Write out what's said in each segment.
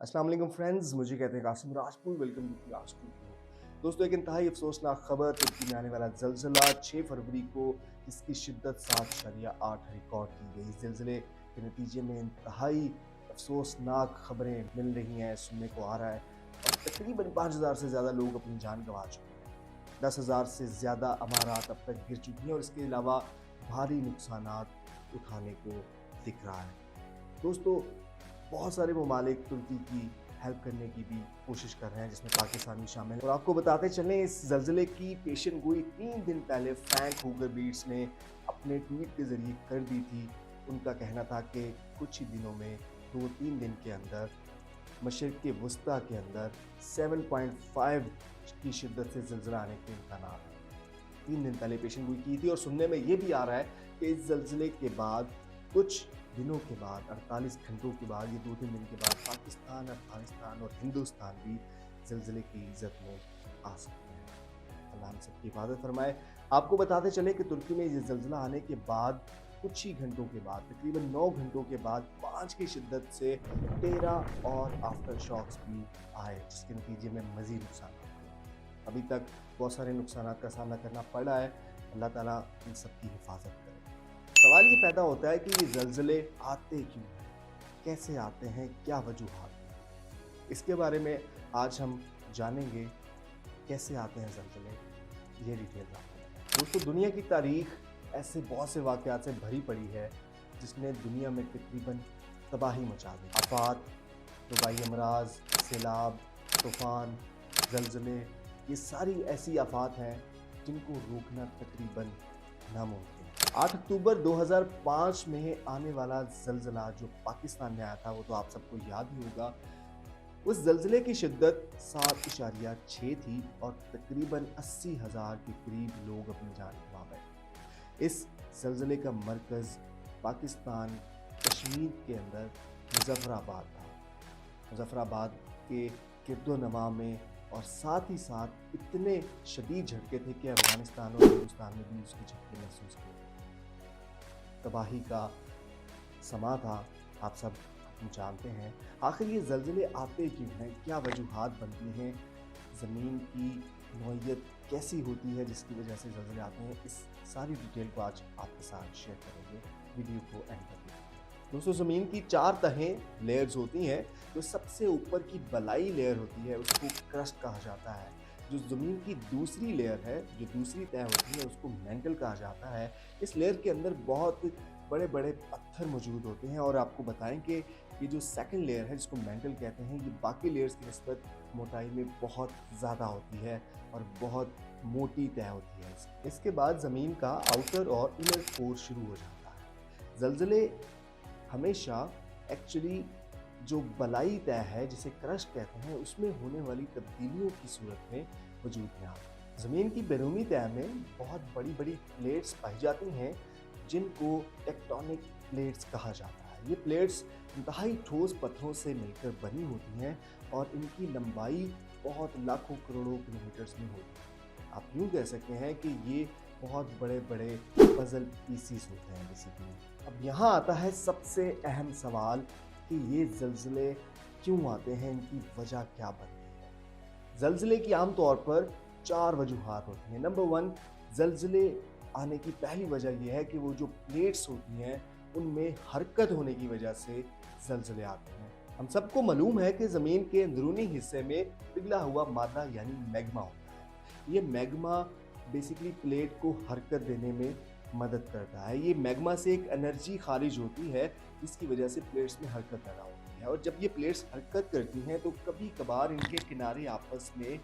अस्सलाम वालेकुम फ्रेंड्स, मुझे कहते हैं कासिम राजपूत। Welcome to Rajput. दोस्तों, एक इंतहाई अफसोसनाक खबर तुर्की में आने वाला जल्जला 6 फरवरी को जिसकी शिद्दत 7.8 रिकॉर्ड की गई। ज़िलज़ले के नतीजे में इंतहाई अफसोसनाक खबरें मिल रही हैं, सुनने को आ रहा है और तकरीबन 5,000 से ज़्यादा लोग अपनी जान गंवा चुके हैं। 10,000 से ज़्यादा अमारात अब तक गिर चुकी हैं और इसके अलावा भारी नुकसानात उठाने को दिख रहा है। दोस्तों, बहुत सारे ममालिक तुर्की की हेल्प करने की भी कोशिश कर रहे हैं, जिसमें पाकिस्तान भी शामिल है। और आपको बताते चलें, इस ज़लज़ले की पेशन गोई 3 दिन पहले फ्रैंक हुगर बीट्स ने अपने ट्वीट के ज़रिए कर दी थी। उनका कहना था कि कुछ ही दिनों में 2-3 दिन के अंदर मशरिक़ वस्ता के अंदर 7.5 की शिद्दत से ज़लज़ला आने के इम्कानात हैं। 3 दिन पहले पेशन गोई की थी और सुनने में ये भी आ रहा है कि इस ज़लज़ले के बाद कुछ दिनों के बाद, 48 घंटों के बाद, ये 2-3 दिन के बाद पाकिस्तान, अफगानिस्तान और हिंदुस्तान भी ज़लज़ले की इज़्ज़त में आ सकते हैं। अल्लाह हम सबकी हिफाज़त फरमाए। आपको बताते चले कि तुर्की में ये ज़लज़ला आने के बाद कुछ ही घंटों के बाद, तकरीबन 9 घंटों के बाद 5 की शिद्दत से 13 और आफ्टर शॉक्स भी आए, जिसके नतीजे में मज़ीद नुकसान हुए। अभी तक बहुत सारे नुकसानात का सामना करना पड़ा है। अल्लाह ताला इन सबकी हिफाज़त करे। सवाल ये पैदा होता है कि ये ज़लज़ले आते क्यों हैं? कैसे आते हैं? क्या वजूहात हैं? इसके बारे में आज हम जानेंगे, कैसे आते हैं ज़लज़ले, ये डिटेल जानते हैं। दोस्तों, दुनिया की तारीख़ ऐसे बहुत से वाक़यात से भरी पड़ी है, जिसने दुनिया में तकरीबन तबाही मचा दी। आफ़ात, वबाई अमराज़, सैलाब, तूफ़ान, ज़लज़ले, ये सारी ऐसी आफ़ात हैं जिनको रोकना तकरीबन नामुमकिन है। 8 अक्टूबर 2005 में आने वाला ज़लज़ला जो पाकिस्तान में आया था, वो तो आप सबको याद ही होगा। उस ज़लज़ले की शिद्दत 7.6 थी और तकरीबन 80,000 के करीब लोग अपनी जान गंवा बैठे। इस ज़लज़ले का मरकज़ पाकिस्तान कश्मीर के अंदर मुज़फ़्फ़राबाद था। मुज़फ़्फ़राबाद के गिरदो-नवाह में, और साथ ही साथ इतने शदीद झटके थे कि अफ़गानिस्तान और हिंदुस्तान में भी उसके झटके महसूस किए। तबाही का समा था, आप सब जानते हैं। आखिर ये ज़लज़ले आते क्यों हैं? क्या वजूहात बनती हैं? ज़मीन की नौइयत कैसी होती है जिसकी वजह से ज़लज़ले आते हैं? इस सारी डिटेल को आज आपके साथ शेयर करेंगे। वीडियो को एंड तक देखिए। दोस्तों, ज़मीन की 4 तहें लेयर्स होती हैं। जो सबसे ऊपर की बलाई लेयर होती है उसको क्रस्ट कहा जाता है। जो ज़मीन की दूसरी लेयर है, जो दूसरी तह होती है, उसको मैंटल कहा जाता है। इस लेयर के अंदर बहुत बड़े-बड़े पत्थर मौजूद होते हैं और आपको बताएं कि ये जो सेकंड लेयर है, जिसको मैंटल कहते हैं, ये बाकी लेयर्स की निस्बत मोटाई में बहुत ज़्यादा होती है और बहुत मोटी तह होती है। इसके बाद ज़मीन का आउटर और इनर कोर शुरू हो जाता है। ज़लज़ले हमेशा एक्चुअली जो बलाई तह है, जिसे क्रस्ट कहते हैं, उसमें होने वाली तब्दीलियों की सूरत में वजूद में आते हैं। ज़मीन की बैरूनी तह में बहुत बड़ी-बड़ी प्लेट्स पाई जाती हैं, जिनको टेक्टोनिक प्लेट्स कहा जाता है। ये प्लेट्स इंतहाई ठोस पत्थरों से मिलकर बनी होती हैं और इनकी लंबाई बहुत लाखों करोड़ों किलोमीटर्स में होती है। आप यूँ कह सकते हैं कि ये बहुत बड़े-बड़े पज़ल पीसेस होते हैं बेसिकली। अब यहाँ आता है सबसे अहम सवाल कि ये ज़लज़ले क्यों आते हैं? इनकी वजह क्या बनती है? ज़लज़ले की आम तौर पर 4 वजूहात होती हैं। नंबर 1, ज़लज़ले आने की पहली वजह ये है कि वो जो प्लेट्स होती हैं, उनमें हरकत होने की वजह से ज़लज़ले आते हैं। हम सबको मालूम है कि ज़मीन के अंदरूनी हिस्से में पिघला हुआ मादा यानी मैग्मा होता है। ये मैग्मा बेसिकली प्लेट को हरकत देने में मदद करता है। ये मैग्मा से एक एनर्जी खारिज होती है, जिसकी वजह से प्लेट्स में हरकत पैदा होती है और जब ये प्लेट्स हरकत करती हैं तो कभी-कभार इनके किनारे आपस में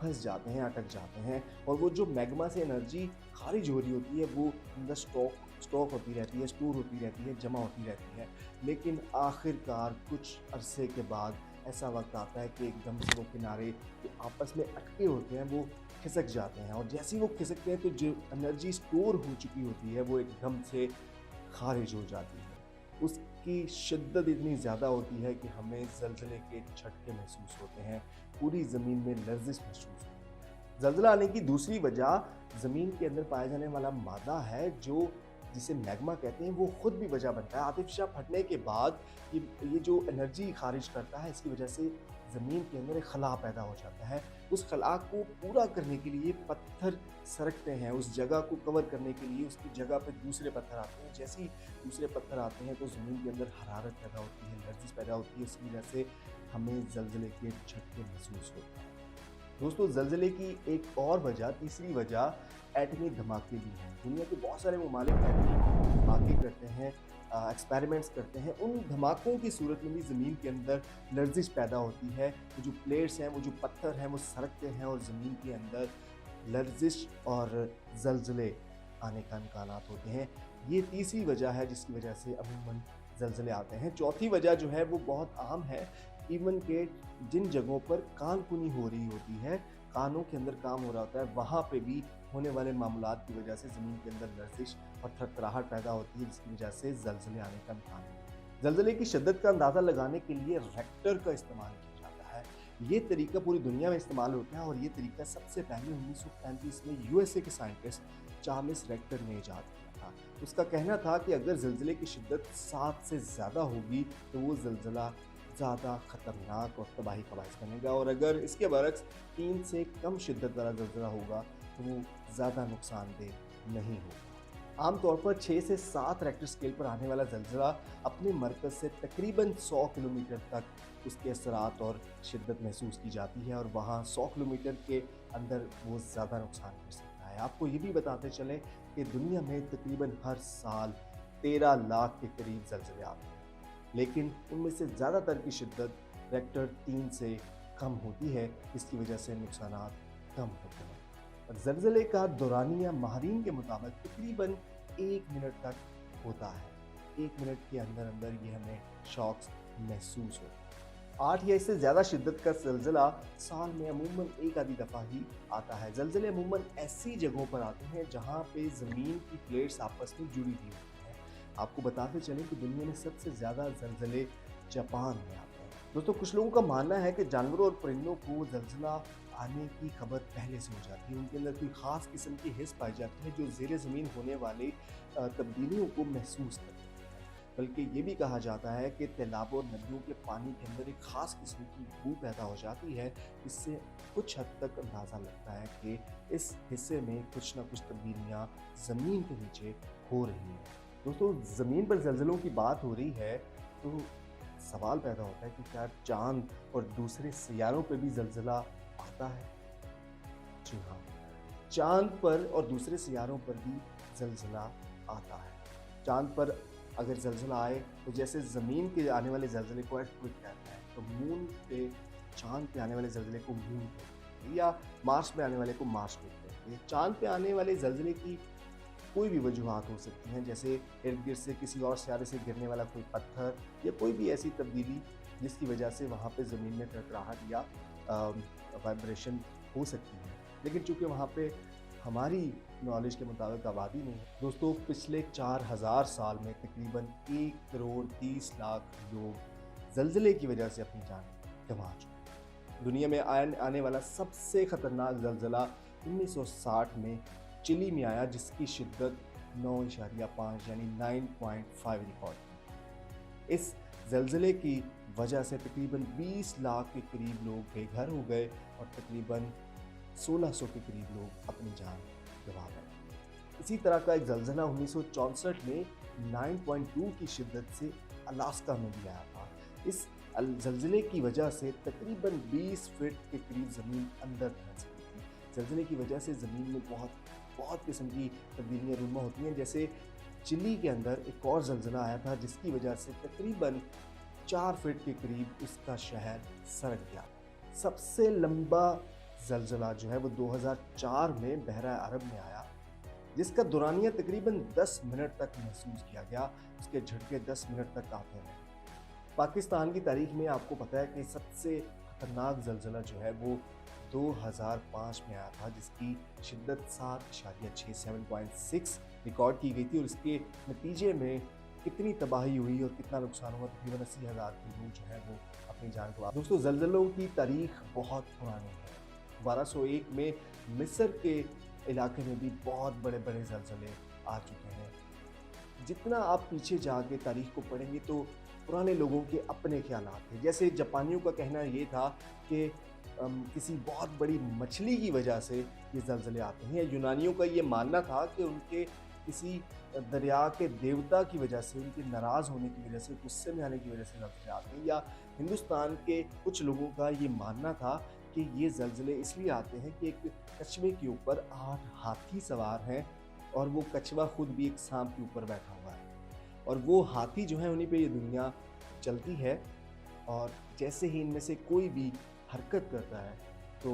फँस जाते हैं, अटक जाते हैं और वो जो मैग्मा से एनर्जी खारिज हो रही होती है, वो अंदर स्टॉक होती रहती है, स्टोर होती रहती है, जमा होती रहती है। लेकिन आखिरकार कुछ अरसे के बाद ऐसा वक़्त आता है कि एकदम से वो किनारे जो आपस में अटके होते हैं, वो खिसक जाते हैं और जैसे ही वो खिसकते हैं तो जो एनर्जी स्टोर हो चुकी होती है, वो एकदम से खारिज हो जाती है। उसकी शिद्दत इतनी ज़्यादा होती है कि हमें ज़लज़ले के झटके महसूस होते हैं, पूरी ज़मीन में लर्ज़िश महसूस होती है। ज़लज़ला आने की दूसरी वजह ज़मीन के अंदर पाया जाने वाला मादा है, जो जिसे मैग्मा कहते हैं वो खुद भी वजह बनता है। आतिशबाज़ी फटने के बाद ये जो एनर्जी खारिज करता है, इसकी वजह से ज़मीन के अंदर एक खला पैदा हो जाता है। उस खला को पूरा करने के लिए पत्थर सरकते हैं, उस जगह को कवर करने के लिए उसकी जगह पे दूसरे पत्थर आते हैं। जैसे ही दूसरे पत्थर आते हैं तो ज़मीन के अंदर हरारत पैदा होती है, एनर्जी पैदा होती है, इसकी वजह से हमें ज़लज़ले के झटके महसूस होते हैं। दोस्तों, ज़लज़ले की एक और वजह, तीसरी वजह एटमी धमाके भी हैं। दुनिया के बहुत सारे ममालिक एटमी धमाके करते हैं, एक्सपेरिमेंट्स करते हैं। उन धमाकों की सूरत में भी ज़मीन के अंदर लर्जिश पैदा होती है। वो जो प्लेट्स हैं, वो जो पत्थर हैं, वो सरकते हैं और ज़मीन के अंदर लर्जिश और ज़लज़ले आने का इम्कानात होते हैं। ये तीसरी वजह है जिसकी वजह से अमूमन ज़लज़ले आते हैं। चौथी वजह जो है वो बहुत अहम है। इवन के जिन जगहों पर कान-कुनी हो रही होती है, कानों के अंदर काम हो रहा होता है, वहाँ पे भी होने वाले मामूलात की वजह से ज़मीन के अंदर लर्जिश और थरथराहट पैदा होती है, जिसकी वजह से ज़लज़ले आने का इम्कान है। ज़लज़ले की शिद्दत का अंदाज़ा लगाने के लिए रेक्टर का इस्तेमाल किया जाता है। ये तरीका पूरी दुनिया में इस्तेमाल होता है और ये तरीका सबसे पहले 1935 में यूएसए के साइंटिस्ट चार्ल्स रेक्टर ने इजाद किया था। उसका कहना था कि अगर ज़लज़ले की शिद्दत 7 से ज़्यादा होगी तो वो ज़लज़ला ज़्यादा ख़तरनाक और तबाही का बाइस बनेगा, और अगर इसके बरक्स 3 से कम शिद्दत वाला ज़लज़ला होगा तो वो ज़्यादा नुकसानदेह नहीं होगा। आमतौर पर 6 से 7 रेक्टर स्केल पर आने वाला ज़लज़ला अपने मरकज़ से तकरीबन 100 किलोमीटर तक उसके असरात और शिद्दत महसूस की जाती है, और वहाँ 100 किलोमीटर के अंदर वो ज़्यादा नुकसान कर सकता है। आपको ये भी बताते चलें कि दुनिया में तकरीबन हर साल 13 लाख के करीब ज़लज़ले आते हैं, लेकिन उनमें से ज़्यादातर की शिद्दत रेक्टर 3 से कम होती है, इसकी वजह से नुकसानात कम होते हैं। और ज़लज़ले का दौरानिया माहिरीन के मुताबिक तकरीबन 1 मिनट तक होता है। 1 मिनट के अंदर अंदर ये हमें शॉक्स महसूस होते हैं। 8 या इससे ज़्यादा शिद्दत का ज़लज़ला साल में अमूमन एक आधी दफ़ा ही आता है। ज़लज़ले अमूमन ऐसी जगहों पर आते हैं जहाँ पे ज़मीन की प्लेट्स आपस में जुड़ी हुई होती हैं। आपको बताते चलें कि दुनिया में सबसे ज़्यादा ज़लज़ले जापान में आते हैं। दोस्तों, कुछ लोगों का मानना है कि जानवरों और परिंदों को ज़लज़ला आने की खबर पहले से हो जाती है। उनके अंदर कोई ख़ास किस्म की हिस्स पाई जाती है जो ज़ेरे ज़मीन होने वाली तब्दीलियों को महसूस करती है। बल्कि ये भी कहा जाता है कि तालाबों और नदियों के पानी के अंदर एक ख़ास किस्म की बू पैदा हो जाती है, इससे कुछ हद तक अंदाज़ा लगता है कि इस हिस्से में कुछ ना कुछ तब्दीलियाँ ज़मीन के नीचे हो रही हैं। दोस्तों, ज़मीन पर ज़लज़लों की बात हो रही है तो सवाल पैदा होता है कि क्या चाँद और दूसरे सियारों पे भी ज़लज़ला आता है? जी हाँ, चाँद पर और दूसरे सियारों पर भी ज़लज़ला आता है। चाँद पर अगर ज़लज़ला आए तो जैसे ज़मीन के आने वाले ज़लज़ले को अर्थक्वेक कहते हैं, तो मून पे चाँद पे आने वाले ज़लज़ले को मून कहते हैं, या मार्स पे आने वाले को मार्स कहते हैं। चाँद पे आने वाले ज़लज़ले की कोई भी वजूहात हो सकती हैं, जैसे इर्द-गिर्द से किसी और सियारे से गिरने वाला कोई पत्थर या कोई भी ऐसी तब्दीली जिसकी वजह से वहाँ पे ज़मीन में कड़कड़ाहट या वाइब्रेशन हो सकती है। लेकिन चूँकि वहाँ पे हमारी नॉलेज के मुताबिक आबादी नहीं है। दोस्तों, पिछले 4000 साल में तकरीबन 1 करोड़ 30 लाख लोग ज़लज़ले की वजह से अपनी जान गंवा चुके हैं। दुनिया में आने वाला सबसे ख़तरनाक ज़लज़ला 1960 में चिली में आया, जिसकी शिद्दत 9.5 यानी 9.5 रिकॉर्ड की। इस ज़लज़ले की वजह से तकरीबन 20 लाख के करीब लोग बेघर हो गए और तकरीबन 1600 के करीब लोग अपनी जान गंवा गए। इसी तरह का एक ज़लज़ला 1964 में 9.2 की शिद्दत से अलास्का में भी आया था। इस ज़लज़ले की वजह से तकरीबन 20 फीट के करीब ज़मीन अंदर धंस गई थी। ज़लज़ले की वजह से ज़मीन में बहुत किस्म की तब्दीलियाँ रूनुमा होती हैं। जैसे चिली के अंदर एक और ज़लज़ला आया था जिसकी वजह से तकरीबन 4 फीट के करीब उसका शहर सरक गया। सबसे लंबा ज़लज़ला जो है वो 2004 में बहरा अरब में आया, जिसका दौरानिया तकरीबन 10 मिनट तक महसूस किया गया। उसके झटके 10 मिनट तक आते हैं। पाकिस्तान की तारीख में आपको पता है कि सबसे खतरनाक ज़लज़ला जो है वो 2005 में आया था, जिसकी शिद्दत 7.6 रिकॉर्ड की गई थी, और इसके नतीजे में कितनी तबाही हुई और कितना नुकसान हुआ, तकरीबन 80,000 लोग जो है वो अपनी जान गंवा। दोस्तों, ज़लज़लों की तारीख बहुत पुरानी है। 1201 में मिस्र के इलाके में भी बहुत बड़े बड़े ज़लज़ले आ चुके हैं। जितना आप पीछे जाके तारीख को पढ़ेंगे तो पुराने लोगों के अपने ख्यालात थे। जैसे जापानियों का कहना ये था कि किसी बहुत बड़ी मछली की वजह से ये ज़लज़ले आते हैं। यूनानियों का ये मानना था कि उनके किसी दरिया के देवता की वजह से, उनके नाराज़ होने की वजह से, गुस्से में आने की वजह से ज़लज़ले आते हैं। या हिंदुस्तान के कुछ लोगों का ये मानना था कि ये ज़लज़ले इसलिए आते हैं कि एक कछुए के ऊपर 8 हाथी सवार हैं और वो कछुआ खुद भी एक सांप के ऊपर बैठा हुआ है और वो हाथी जो है उन्हीं पे ये दुनिया चलती है। और जैसे ही इनमें से कोई भी हरकत करता है तो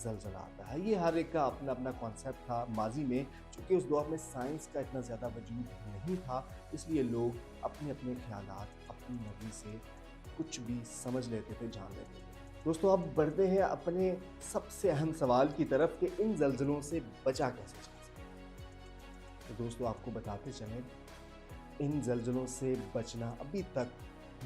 ज़लज़ला आता है। ये हर एक का अपना अपना कॉन्सेप्ट था माजी में, चूँकि उस दौर में साइंस का इतना ज़्यादा वजूद नहीं था, इसलिए लोग अपने अपने ख्यालात अपनी मर्ज़ी से कुछ भी समझ लेते थे, जान लेते थे। दोस्तों अब बढ़ते हैं अपने सबसे अहम सवाल की तरफ कि इन ज़लज़लों से बचा कैसे जा सकता है। तो दोस्तों आपको बताते चलें, इन ज़लज़लों से बचना अभी तक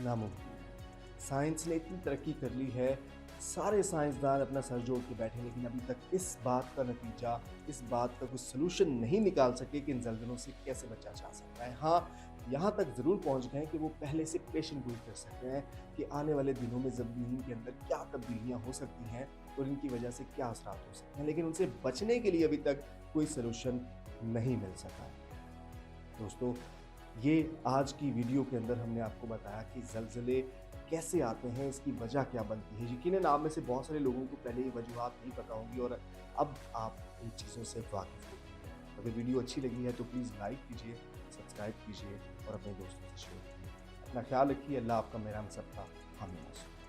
नामुमकिन है। साइंस ने इतनी तरक्की कर ली है, सारे साइंसदान अपना सर जोड़ के बैठे, लेकिन अभी तक इस बात का नतीजा, इस बात का कुछ सॉल्यूशन नहीं निकाल सके कि इन ज़लज़लों से कैसे बचा जा सकता है। हाँ, यहाँ तक ज़रूर पहुँच गए कि वो पहले से पेशन गोई कर सकते हैं कि आने वाले दिनों में ज़मीन के अंदर क्या तब्दीलियाँ हो सकती हैं और इनकी वजह से क्या असरात हो सकते हैं, लेकिन उनसे बचने के लिए अभी तक कोई सॉल्यूशन नहीं मिल सका है। दोस्तों ये आज की वीडियो के अंदर हमने आपको बताया कि ज़लज़ले कैसे आते हैं, इसकी वजह क्या बनती है। यकीनन आप में से बहुत सारे लोगों को पहले ये वजूहात नहीं पता होंगी और अब आप इन चीज़ों से वाकिफ़ होंगे। अगर वीडियो अच्छी लगी है तो प्लीज़ लाइक कीजिए, सब्सक्राइब कीजिए और अपने दोस्तों से शेयर कीजिए। अपना ख्याल रखिए। अल्लाह आपका, मेरा, हम सबका हामी नाज़िर।